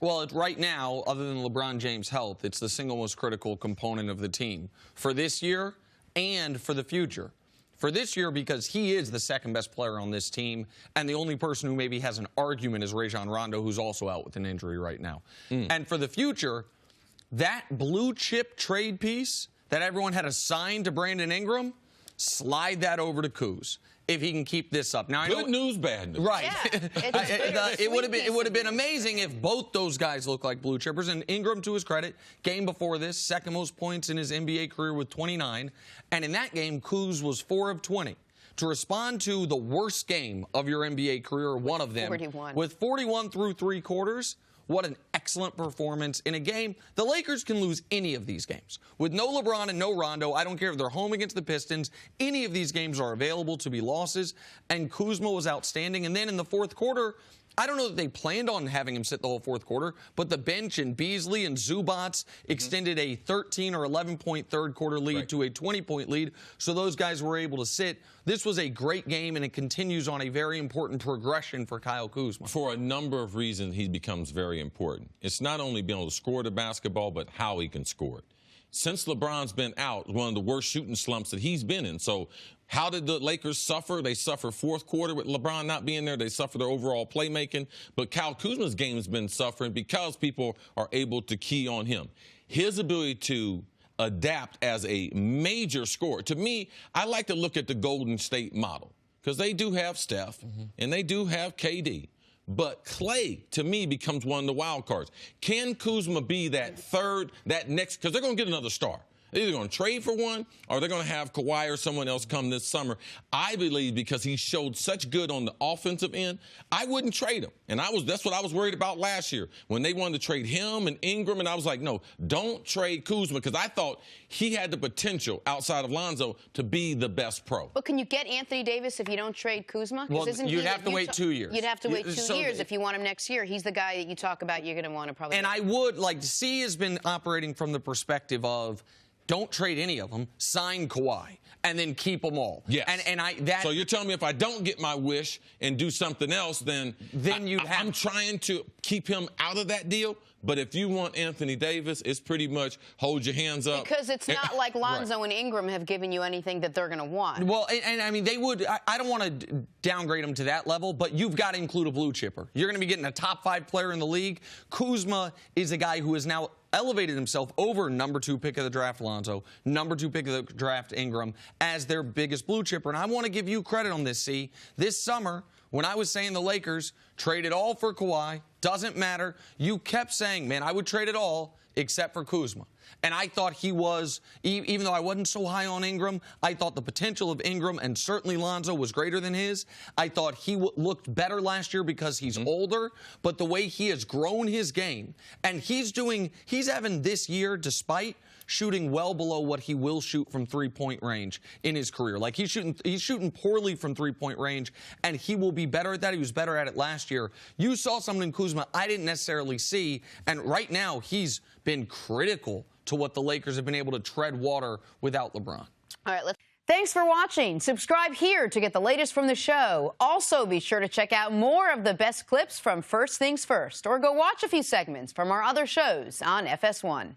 Well, right now, other than LeBron James' health, it's the single most critical component of the team for this year and for the future. For this year, because he is the second best player on this team, and the only person who maybe has an argument is Rajon Rondo, who's also out with an injury right now. And for the future, that blue chip trade piece that everyone had assigned to Brandon Ingram, slide that over to Kuz if he can keep this up. Now, Good news, bad news. Right. Yeah, it would have been amazing if both those guys look like blue chippers. And Ingram, to his credit, game before this, second most points in his NBA career with 29. And in that game, Kuz was 4 of 20. To respond to the worst game of your NBA career, one of them, 41. with 41 through 3 quarters, what an excellent performance in a game. The Lakers can lose any of these games. With no LeBron and no Rondo, I don't care if they're home against the Pistons, any of these games are available to be losses, and Kuzma was outstanding. And then in the fourth quarter, I don't know that they planned on having him sit the whole fourth quarter, but the bench and Beasley and Zubats extended a 13 or 11-point third quarter lead to a 20-point lead, so those guys were able to sit. This was a great game, and it continues on a very important progression for Kyle Kuzma. For a number of reasons, he becomes very important. It's not only being able to score the basketball, but how he can score it. Since LeBron's been out, one of the worst shooting slumps that he's been in. So how did the Lakers suffer? They suffer fourth quarter with LeBron not being there. They suffer their overall playmaking. But Kyle Kuzma's game has been suffering because people are able to key on him. His ability to adapt as a major scorer. To me, I like to look at the Golden State model because they do have Steph and they do have KD. But Clay, to me, becomes one of the wild cards. Can Kuzma be that third, that next, because they're going to get another star. They're either going to trade for one or they're going to have Kawhi or someone else come this summer. I believe because he showed such good on the offensive end, I wouldn't trade him. And that's what I was worried about last year when they wanted to trade him and Ingram. And I was like, no, don't trade Kuzma because I thought he had the potential outside of Lonzo to be the best pro. But can you get Anthony Davis if you don't trade Kuzma? Well, you'd have to wait 2 years. You'd have to wait 2 years if you want him next year. He's the guy that you talk about you're going to want to probably. And I would, like, C has been operating from the perspective of, don't trade any of them, sign Kawhi, and then keep them all. Yes. So you're telling me if I don't get my wish and do something else, then I'm trying to keep him out of that deal. But if you want Anthony Davis, it's pretty much hold your hands up. Because it's not like Lonzo and Ingram have given you anything that they're going to want. Well, and I mean, they would. I don't want to downgrade them to that level, but you've got to include a blue chipper. You're going to be getting a top 5 player in the league. Kuzma is a guy who has now elevated himself over number 2 pick of the draft, Lonzo, number 2 pick of the draft, Ingram, as their biggest blue chipper. And I want to give you credit on this, C. This summer, when I was saying the Lakers traded all for Kawhi, doesn't matter, you kept saying, man, I would trade it all except for Kuzma. And I thought he was, even though I wasn't so high on Ingram, I thought the potential of Ingram and certainly Lonzo was greater than his. I thought he looked better last year because he's older, but the way he has grown his game, and he's having this year, despite shooting well below what he will shoot from three-point range in his career. Like, he's shooting poorly from three-point range, and he will be better at that. He was better at it last year. You saw something in Kuzma I didn't necessarily see, and right now he's been critical to what the Lakers have been able to tread water without LeBron. All right, thanks for watching. Subscribe here to get the latest from the show. Also, be sure to check out more of the best clips from First Things First, or go watch a few segments from our other shows on FS1.